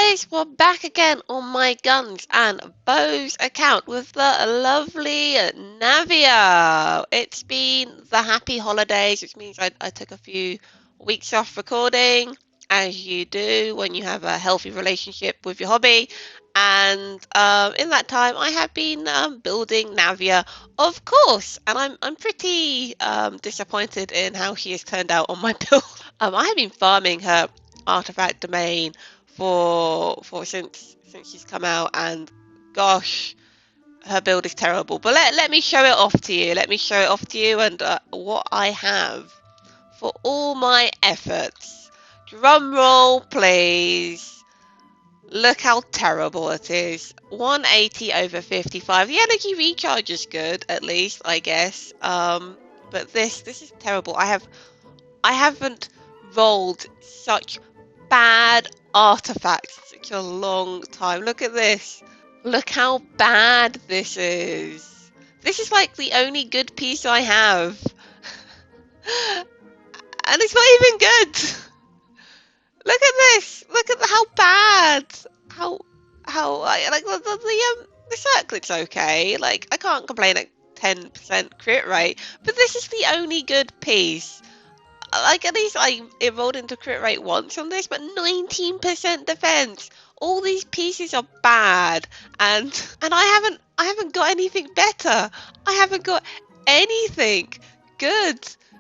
guys, we're back again on my guns and bows account with the lovely Navia. It's been the happy holidays, which means I took a few weeks off recording, as you do when you have a healthy relationship with your hobby. And in that time, I have been building Navia, of course, and I'm pretty disappointed in how she has turned out on my build. I have been farming her artifact domain for since she's come out, and gosh, her build is terrible. But let me show it off to you. Let me show it off to you and what I have for all my efforts. Drum roll, please. Look how terrible it is. 180 over 55. The energy recharge is good, at least, I guess. But this is terrible. I haven't rolled such bad artifacts in such a long time. Look at this. Look how bad this is. This is like the only good piece I have. And it's not even good. Look at this. Look at how bad. How like the circlet's okay. Like I can't complain at 10% crit rate, but this is the only good piece. Like at least it rolled into crit rate once on this, but 19% defense. All these pieces are bad, and I haven't got anything better. I haven't got anything good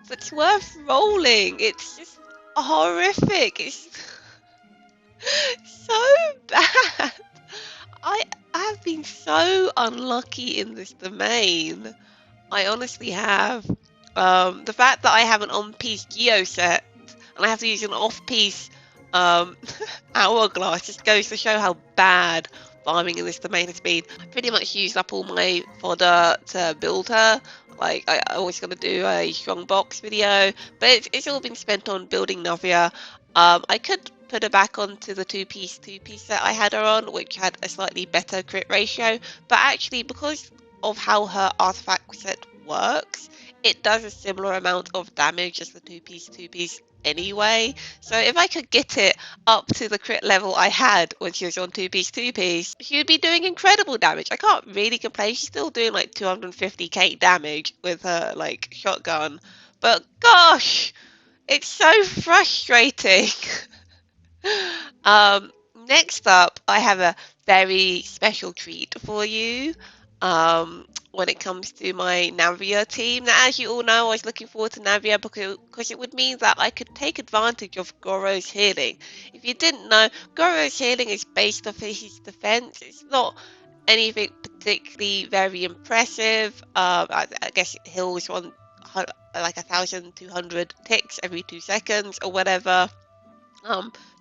that's worth rolling. It's just horrific. It's so bad. I have been so unlucky in this domain. I honestly have. The fact that I have an on-piece geo set and I have to use an off-piece hourglass just goes to show how bad farming in this domain has been. I pretty much used up all my fodder to build her. Like I was going to do a strong box video, but it's all been spent on building Navia. I could put her back onto the two-piece set I had her on, which had a slightly better crit ratio, but actually because of how her artifact set works, it does a similar amount of damage as the two-piece anyway. So if I could get it up to the crit level I had when she was on two-piece, she would be doing incredible damage. I can't really complain. She's still doing like 250k damage with her like shotgun, but gosh, it's so frustrating. Next up, I have a very special treat for you when it comes to my Navia team. Now, as you all know, I was looking forward to Navia because it would mean that I could take advantage of Goro's healing. If you didn't know, Goro's healing is based off his defense. It's not anything particularly very impressive. I guess it heals on like 1,200 ticks every 2 seconds or whatever.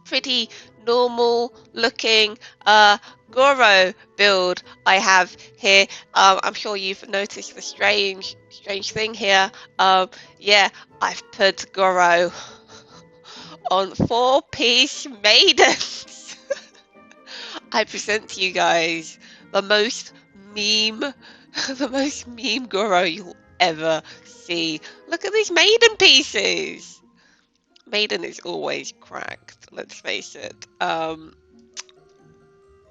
Pretty normal looking Goro build I have here. I'm sure you've noticed the strange thing here. Yeah, I've put Goro on 4-piece maidens. I present to you guys the most meme Goro you'll ever see. Look at these maiden pieces. Maiden is always cracked, let's face it.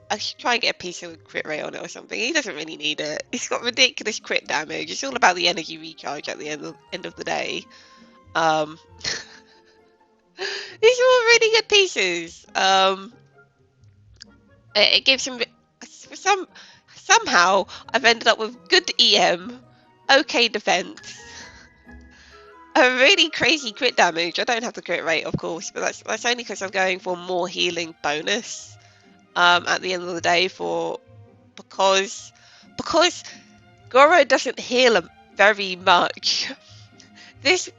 I should try and get a piece of crit rate on it or something. He doesn't really need it. He's got ridiculous crit damage. It's all about the energy recharge at the end of the day. These are all really good pieces. It gives him somehow I've ended up with good EM, okay defense, a really crazy crit damage. I don't have the crit rate, of course, but that's only because I'm going for more healing bonus at the end of the day because Goro doesn't heal very much. This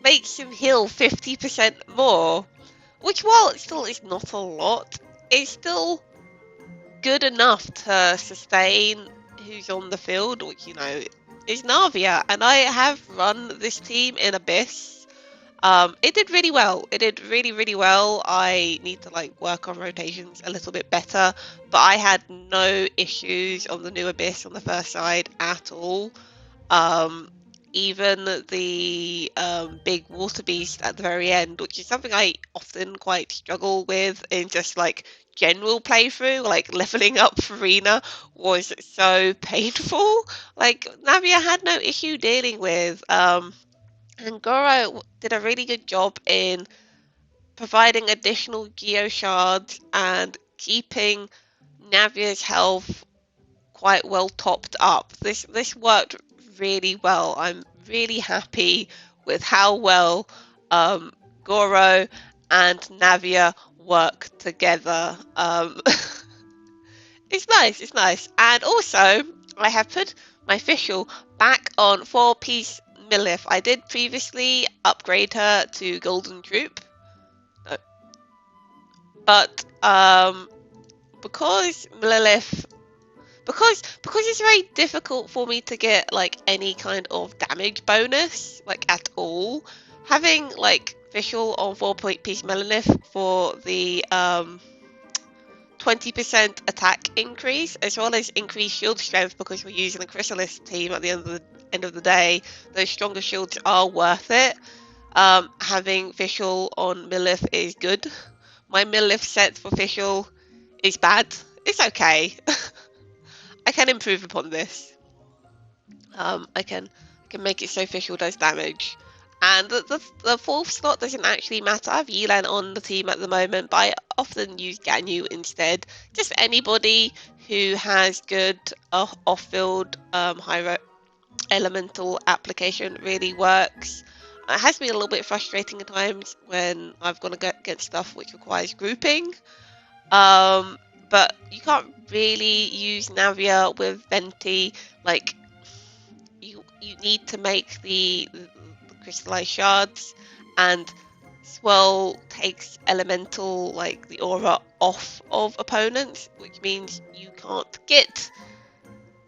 makes him heal 50% more, which while it still is not a lot, it's still good enough to sustain who's on the field, which is Navia, and I have run this team in Abyss. It did really well. It did really well. I need to work on rotations a little bit better, but I had no issues on the new Abyss on the first side at all. Even the big water beast at the very end, which is something I often quite struggle with in just general playthrough, like leveling up Farina, was so painful. Like Navia had no issue dealing with. And Goro did a really good job in providing additional Geo shards and keeping Navia's health quite well topped up. This worked really well. I'm really happy with how well Goro and Navia work together. It's nice, it's nice. And also, I have put my official back on 4-piece Milif. I did previously upgrade her to Golden Troop, but because Lilith because it's very difficult for me to get like any kind of damage bonus like at all, having like visual on 4-piece Melanith for the 20% attack increase as well as increased shield strength, because we're using the Chrysalis team at the end of the day, those stronger shields are worth it. Having visual on Milith is good. My Milith set for visual is bad. It's okay. I can improve upon this. I can make it so visual does damage. And the fourth slot doesn't actually matter. I have Yelan on the team at the moment, but I often use Ganyu instead. Just anybody who has good off-field high elemental application really works. It has been a little bit frustrating at times when I've got to get stuff which requires grouping. But you can't really use Navia with Venti. Like you need to make the crystallized shards, and Swirl takes elemental like the aura off of opponents, which means you can't get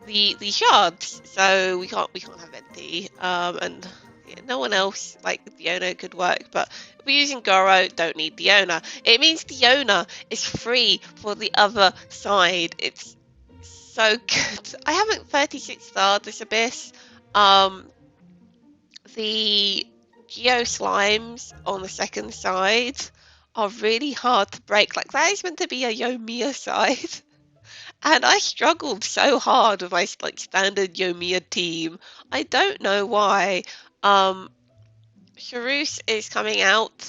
the shards, so we can't have Venti, and yeah, no one else like Diona could work. But if we're using Goro, don't need Diona. It means Diona is free for the other side. It's so good. I haven't 36 starred this Abyss. The Geo slimes on the second side are really hard to break. Like that is meant to be a Yomiya side. And I struggled so hard with my like standard Yomiya team. I don't know why. Charus is coming out.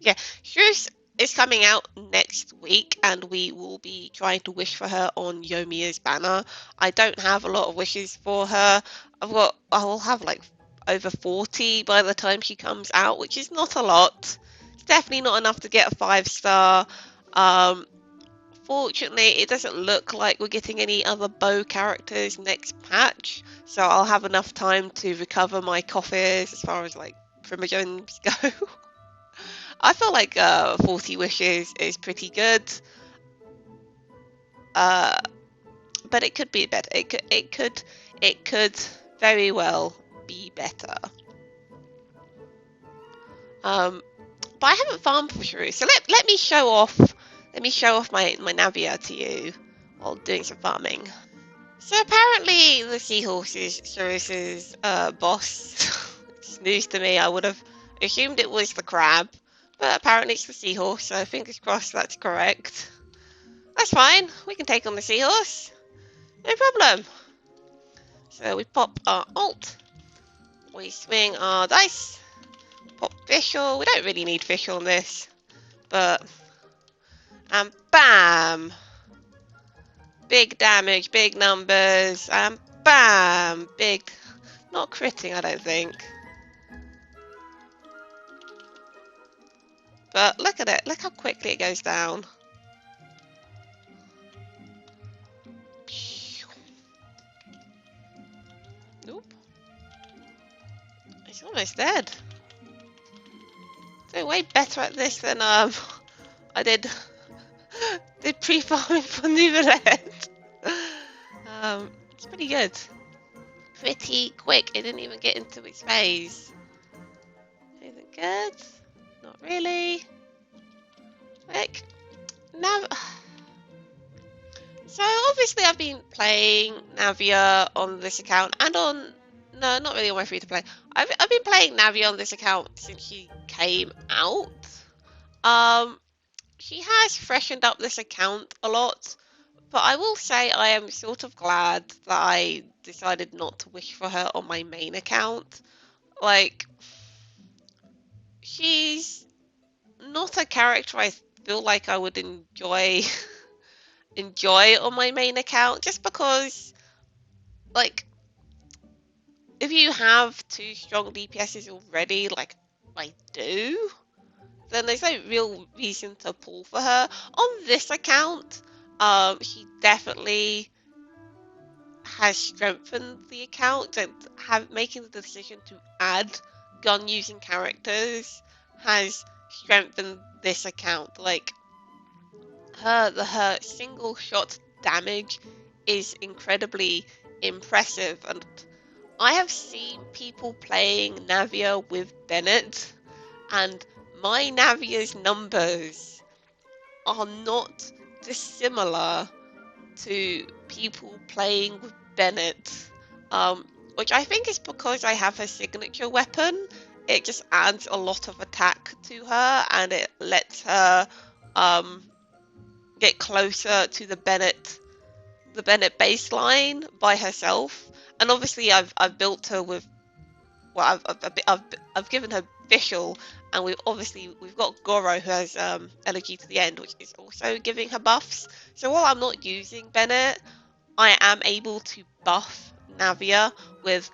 Yeah, Charus is coming out next week, and we will be trying to wish for her on Yomiya's banner. I don't have a lot of wishes for her. I will have like over 40 by the time she comes out, which is not a lot. It's definitely not enough to get a 5-star. Fortunately, it doesn't look like we're getting any other bow characters next patch, so I'll have enough time to recover my coffers as far as like primogems go. I feel like 40 wishes is pretty good, but it could be better. It could very well be better. But I haven't farmed for Shrew, so let me show off. Let me show off my Navia to you while doing some farming. So apparently the seahorse is Shrew's boss. It's news to me. I would have assumed it was the crab, but apparently it's the seahorse, so fingers crossed that's correct. That's fine. We can take on the seahorse. No problem. So we pop our ult. We swing our dice. Pop Fischl. We don't really Fischl on this, but and bam! Big damage, big numbers, and bam! Big, not critting, I don't think. But look at it. Look how quickly it goes down. Nope. It's almost dead. Doing way better at this than I did pre-farming for Newland. It's pretty good. Pretty quick. It didn't even get into its phase. Anything good? Not really. Like So obviously I've been playing Navia on this account and on not really on my free to play. I've been playing Navia on this account since she came out. she has freshened up this account a lot, but I will say I am sort of glad that I decided not to wish for her on my main account. Like, she's not a character I feel like I would enjoy on my main account, just because, like, if you have two strong DPSs already, like I do, then there's no real reason to pull for her. On this account, she definitely has strengthened the account, and making the decision to add gun using characters has strengthened this account. Like, her single shot damage is incredibly impressive, and I have seen people playing Navia with Bennett, and my Navia's numbers are not dissimilar to people playing with Bennett, which I think is because I have her signature weapon. It just adds a lot of attack to her, and it lets her um, get closer to the Bennett baseline by herself. And obviously, I've built her with, well, I've given her Vishal, and we've got Goro, who has energy to the end, which is also giving her buffs. So while I'm not using Bennett, I am able to buff Navia with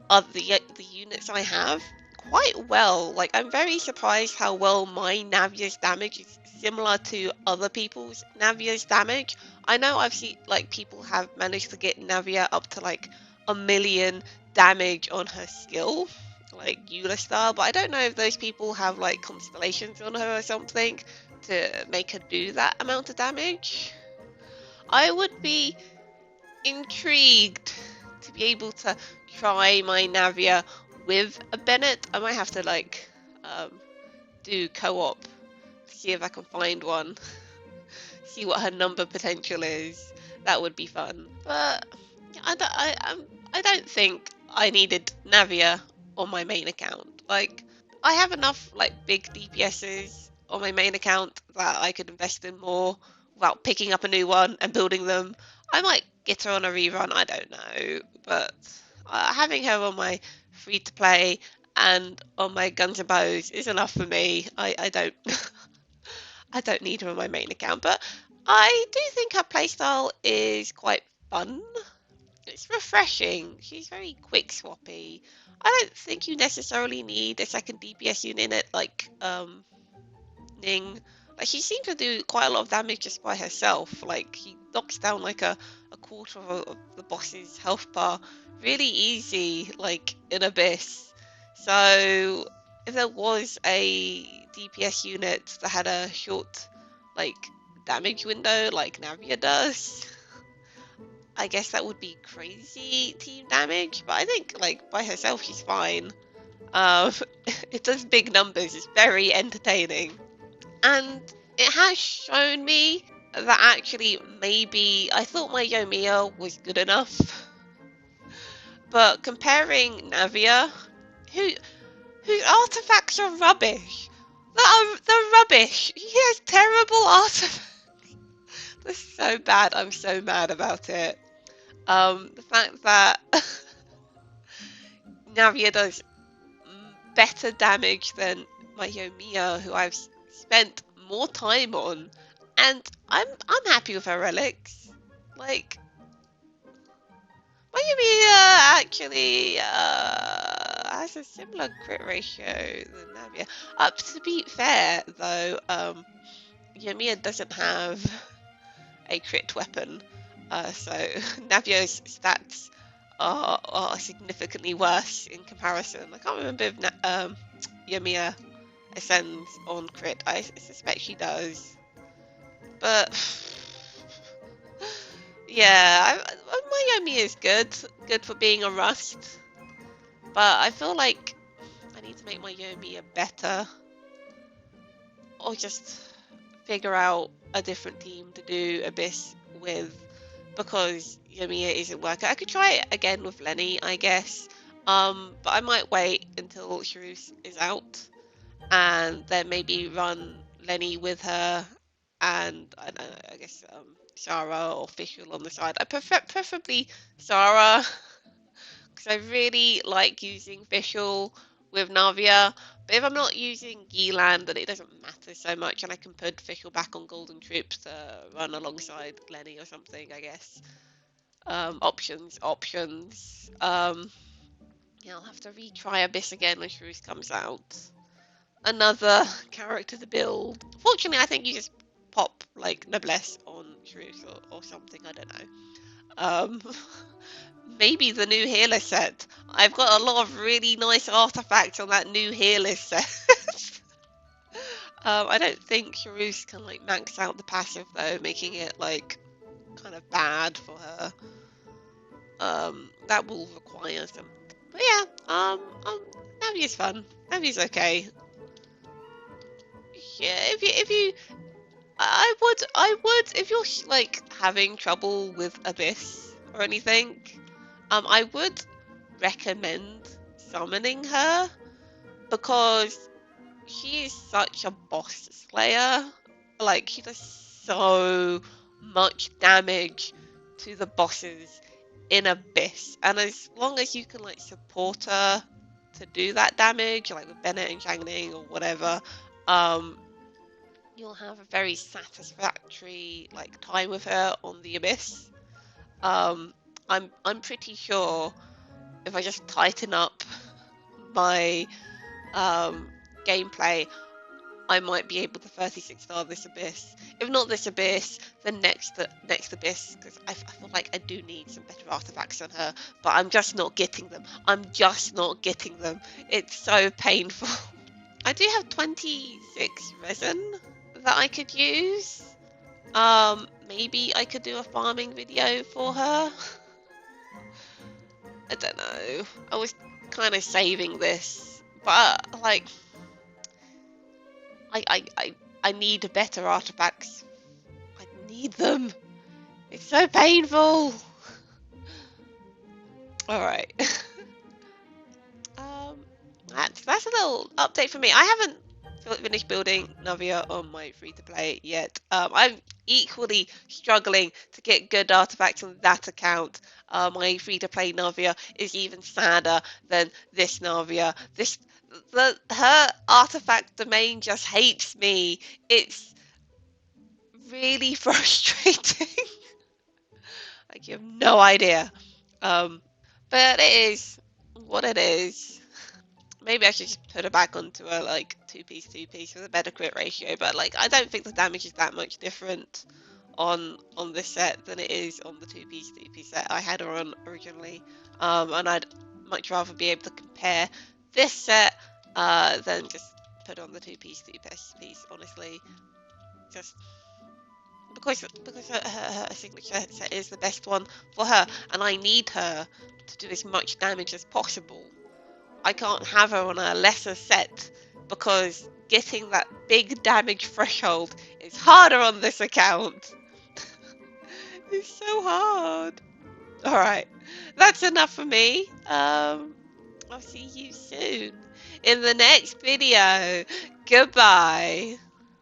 the units I have quite well. Like, I'm very surprised how well my Navia's damage is similar to other people's Navia's damage. I know I've seen, like, people have managed to get Navia up to like 1 million damage on her skill, like Eula style, but I don't know if those people have like constellations on her or something to make her do that amount of damage. I would be intrigued to be able to try my Navia with a Bennett. I might have to like do co-op, see if I can find one, see what her number potential is. That would be fun. But I don't think I needed Navia on my main account. Like, I have enough like big DPSs on my main account that I could invest in more without picking up a new one and building them. I might get her on a rerun, I don't know, but having her on my free to play and on my guns and bows is enough for me. I don't I don't need her on my main account, but I do think her playstyle is quite fun. It's refreshing. She's very quick swappy. I don't think you necessarily need a second DPS unit in it, like Ning. Like, she seems to do quite a lot of damage just by herself. Like, she knocks down like a quarter of the boss's health bar really easy, like in Abyss. So if there was a DPS unit that had a short like damage window like Navia does, I guess that would be crazy team damage, but I think like by herself she's fine. Um, it does big numbers. It's very entertaining, and it has shown me that actually maybe I thought my Yomiya was good enough, but comparing Navia, who whose artifacts are rubbish. They're rubbish. He has terrible artifacts. They're so bad. I'm so mad about it. The fact that Navia does better damage than my Yomiya, who I've spent more time on, and I'm happy with her relics. Like, my Yomiya actually has a similar crit ratio than Navia. To be fair, though, Yomiya doesn't have a crit weapon, so Navia's stats are significantly worse in comparison. I can't remember if Yomiya ascends on crit. I suspect she does, but yeah, my Yomiya is good for being a rust, but I feel like I need to make my Yomiya better, or just figure out a different team to do Abyss with, because Yomiya isn't working. I could try it again with Lenny, I guess, but I might wait until Shrews is out and then maybe run Lenny with her and I guess Sarah or Fischl on the side. I prefer preferably Sarah because I really like using Fischl with Navia. But if I'm not using Gilan, then it doesn't matter so much, and I can put Fischl back on Golden Troops to run alongside Lenny or something, I guess. Options. Yeah, I'll have to retry Abyss again when Shrews comes out. Another character to build. Fortunately, I think you just pop like Noblesse on Shrews or something. I don't know. Um, maybe the new healer set. I've got a lot of really nice artifacts on that new healer set. I don't think Shrews can like max out the passive though, making it like kind of bad for her. That will require some. But yeah, Navia's fun. Navia's okay. Yeah, if you, I would, if you're like having trouble with Abyss or anything, I would recommend summoning her because she is such a boss slayer. Like she does so much damage to the bosses in Abyss, and as long as you can like support her to do that damage, like with Bennett and Shangning or whatever, um, you'll have a very satisfactory like time with her on the Abyss. Um, I'm pretty sure if I just tighten up my gameplay, I might be able to 36 star this Abyss. If not this Abyss, then next Abyss, because I feel like I do need some better artifacts on her, but I'm just not getting them. I'm just not getting them. It's so painful. I do have 26 resin that I could use. Maybe I could do a farming video for her. I don't know. I was kind of saving this, but like, I need better artifacts. I need them. It's so painful. All right. um, that's a little update for me. I haven't finished building Navia on my free-to-play yet. I'm equally struggling to get good artifacts on that account. My free-to-play Navia is even sadder than this Navia. Her artifact domain just hates me. It's really frustrating. Like you have no idea. But it is what it is. Maybe I should just put it back onto a like two piece with a better crit ratio. But like I don't think the damage is that much different on this set than it is on the two piece set I had her on originally. And I'd much rather be able to compare this set than just put on the two piece honestly. Just because her signature set is the best one for her, and I need her to do as much damage as possible. I can't have her on a lesser set because getting that big damage threshold is harder on this account. It's so hard. Alright, that's enough for me. I'll see you soon in the next video. Goodbye.